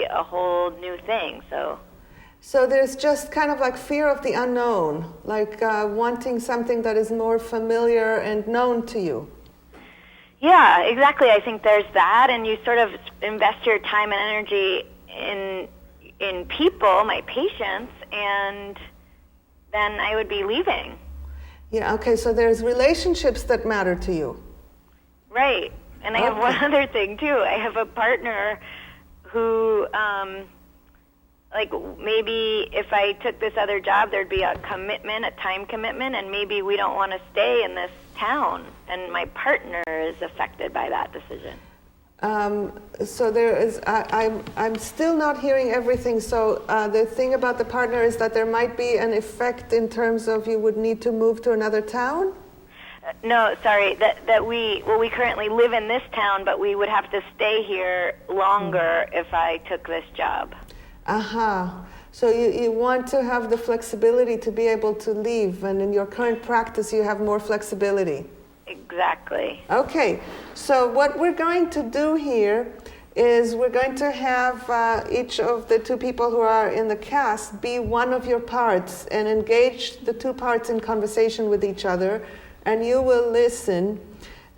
a whole new thing. So there's just kind of like fear of the unknown, like wanting something that is more familiar and known to you. Yeah, exactly. I think there's that, and you sort of invest your time and energy in people, my patients, and then I would be leaving. Yeah, okay, so there's relationships that matter to you. Right. And I have one other thing, too. I have a partner who, like, maybe if I took this other job, there'd be a commitment, a time commitment, and maybe we don't want to stay in this town. And my partner is affected by that decision. So there is, I'm still not hearing everything. So the thing about the partner is that there might be an effect in terms of you would need to move to another town? No, sorry, that we currently live in this town, but we would have to stay here longer if I took this job. Aha. So you want to have the flexibility to be able to leave, and in your current practice you have more flexibility. Exactly. Okay, so what we're going to do here is we're going to have each of the two people who are in the cast be one of your parts and engage the two parts in conversation with each other, and you will listen.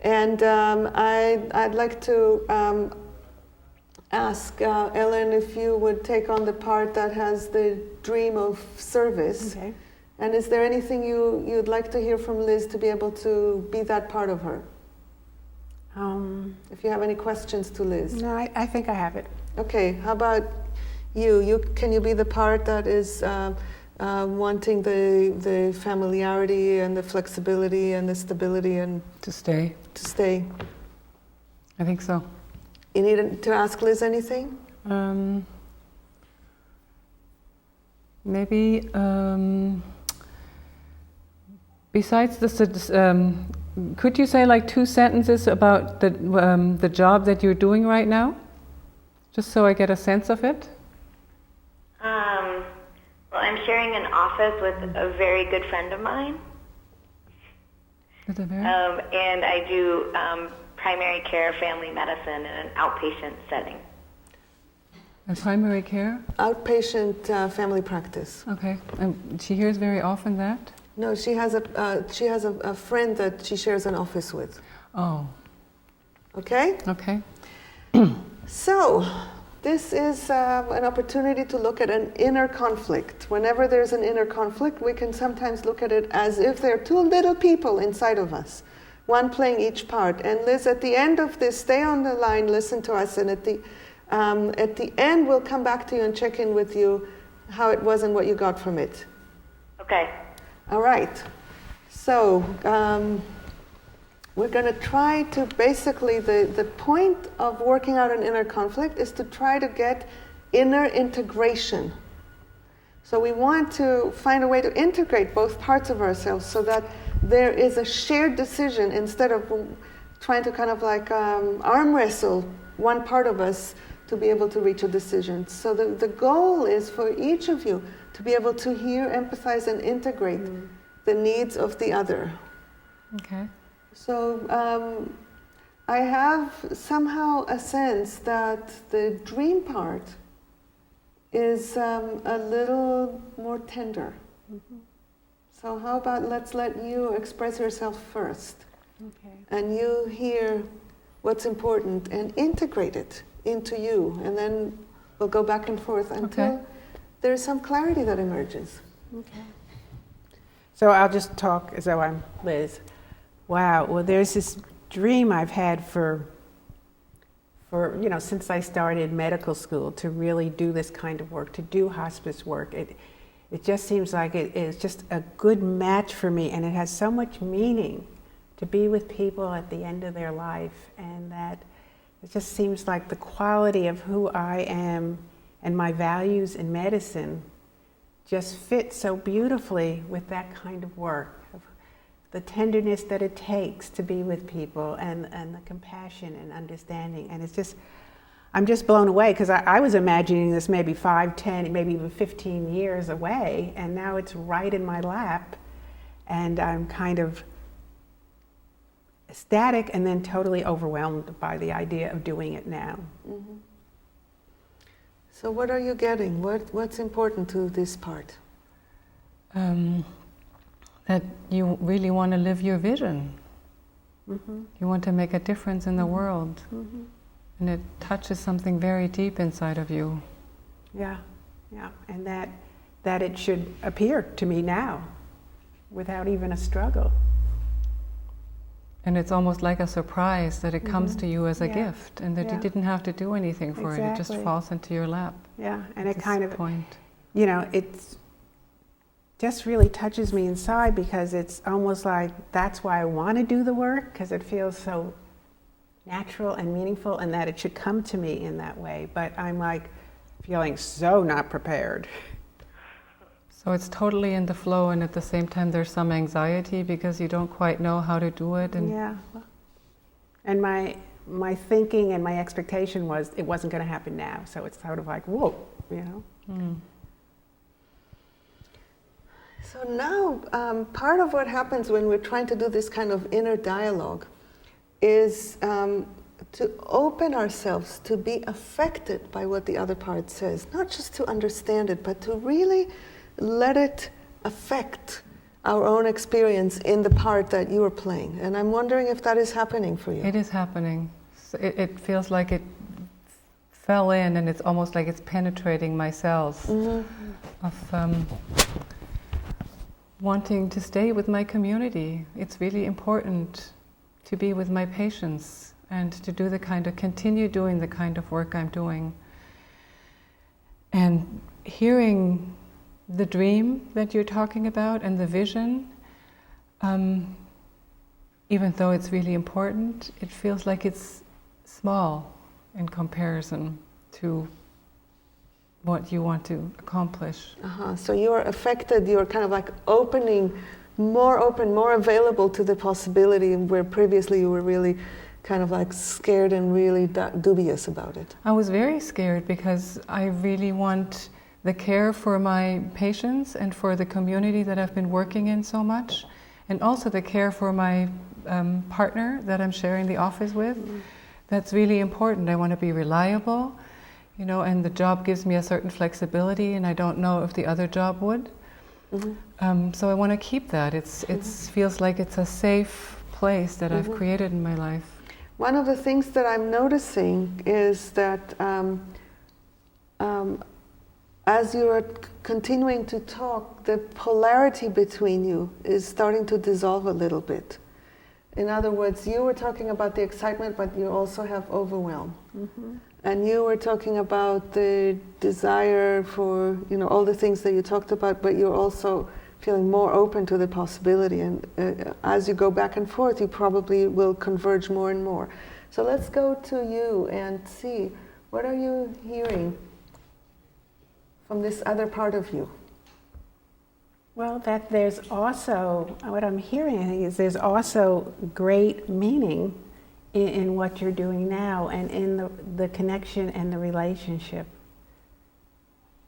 And I'd like to ask Ellen if you would take on the part that has the dream of service. Okay. And is there anything you'd like to hear from Liz to be able to be that part of her? If you have any questions to Liz. No, I think I have it. Okay, how about you? Can you be the part that is wanting the familiarity and the flexibility and the stability and To stay. to stay? I think so. You need to ask Liz anything? Maybe besides this, could you say like 2 sentences about the job that you're doing right now, just so I get a sense of it? Well, I'm sharing an office with a very good friend of mine, and I do primary care family medicine in an outpatient setting. And primary care? Outpatient family practice. Okay. And she hears very often that? No, she has a friend that she shares an office with. Oh. Okay? Okay. So, this is an opportunity to look at an inner conflict. Whenever there's an inner conflict, we can sometimes look at it as if there are two little people inside of us, one playing each part. And Liz, at the end of this, stay on the line, listen to us, and at the end, we'll come back to you and check in with you how it was and what you got from it. Okay. All right. So we're going to try to basically, the point of working out an inner conflict is to try to get inner integration. So we want to find a way to integrate both parts of ourselves so that there is a shared decision instead of trying to kind of like arm wrestle one part of us to be able to reach a decision. So the goal is for each of you to be able to hear, empathize, and integrate the needs of the other. Okay. So I have somehow a sense that the dream part is a little more tender. Mm-hmm. So how about let's let you express yourself first. Okay. And you hear what's important and integrate it into you. And then we'll go back and forth until there's some clarity that emerges. Okay. So I'll just talk as though I'm Liz. Wow, well there's this dream I've had for since I started medical school to really do this kind of work, to do hospice work. It just seems like it is just a good match for me, and it has so much meaning to be with people at the end of their life, and that it just seems like the quality of who I am and my values in medicine just fit so beautifully with that kind of work. The tenderness that it takes to be with people and the compassion and understanding. And it's just, I'm just blown away because I was imagining this maybe 5, 10, maybe even 15 years away, and now it's right in my lap, and I'm kind of ecstatic and then totally overwhelmed by the idea of doing it now. Mm-hmm. So what are you getting? What's important to this part? That you really want to live your vision. You want to make a difference in the world. And it touches something very deep inside of you. Yeah, and that it should appear to me now, without even a struggle. And it's almost like a surprise that it comes to you as a gift, and that you didn't have to do anything for it. It just falls into your lap. Yeah, and it kind of, point. It's just really touches me inside, because it's almost like that's why I want to do the work, because it feels so natural and meaningful, and that it should come to me in that way. But I'm like feeling so not prepared. So it's totally in the flow, and at the same time there's some anxiety because you don't quite know how to do it. And and my thinking and my expectation was it wasn't going to happen now. So it's sort of like, whoa, So now, part of what happens when we're trying to do this kind of inner dialogue is to open ourselves to be affected by what the other part says. Not just to understand it, but to really let it affect our own experience in the part that you are playing. And I'm wondering if that is happening for you. It is happening. So it feels like it fell in, and it's almost like it's penetrating my cells of wanting to stay with my community. It's really important to be with my patients and to do continue doing the kind of work I'm doing. And hearing the dream that you're talking about and the vision, even though it's really important, it feels like it's small in comparison to what you want to accomplish. So you are affected, you're kind of like more open, more available to the possibility, where previously you were really kind of like scared and really dubious about it. I was very scared because I really want the care for my patients and for the community that I've been working in so much, and also the care for my partner that I'm sharing the office with. That's really important. I want to be reliable, and the job gives me a certain flexibility, and I don't know if the other job would. So I want to keep that. It feels like it's a safe place that I've created in my life. One of the things that I'm noticing is that as you are continuing to talk, the polarity between you is starting to dissolve a little bit. In other words, you were talking about the excitement, but you also have overwhelm. And you were talking about the desire for, all the things that you talked about, but you're also feeling more open to the possibility. And as you go back and forth, you probably will converge more and more. So let's go to you and see, what are you hearing from this other part of you? Well, that there's also, what I'm hearing is there's also great meaning in what you're doing now, and in the connection and the relationship.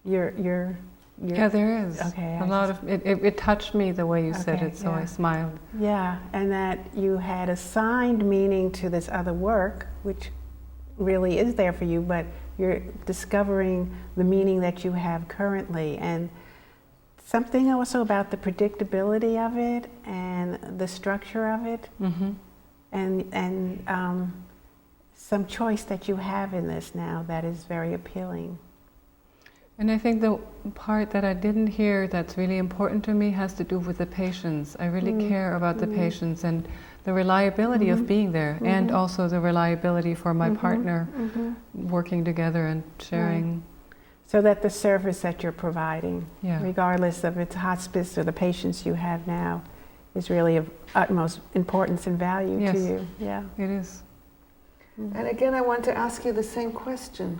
Yeah, there is. Okay. A lot of it touched me the way you said it, so I smiled. Yeah, and that you had assigned meaning to this other work, which really is there for you, but you're discovering the meaning that you have currently, and something also about the predictability of it and the structure of it, and some choice that you have in this now that is very appealing. And I think the part that I didn't hear that's really important to me has to do with the patients. I really care about the patients and the reliability of being there, and also the reliability for my partner, working together and sharing. Right. So that the service that you're providing, regardless of it's hospice or the patients you have now, is really of utmost importance and value to you. Yeah, it is. And again, I want to ask you the same question.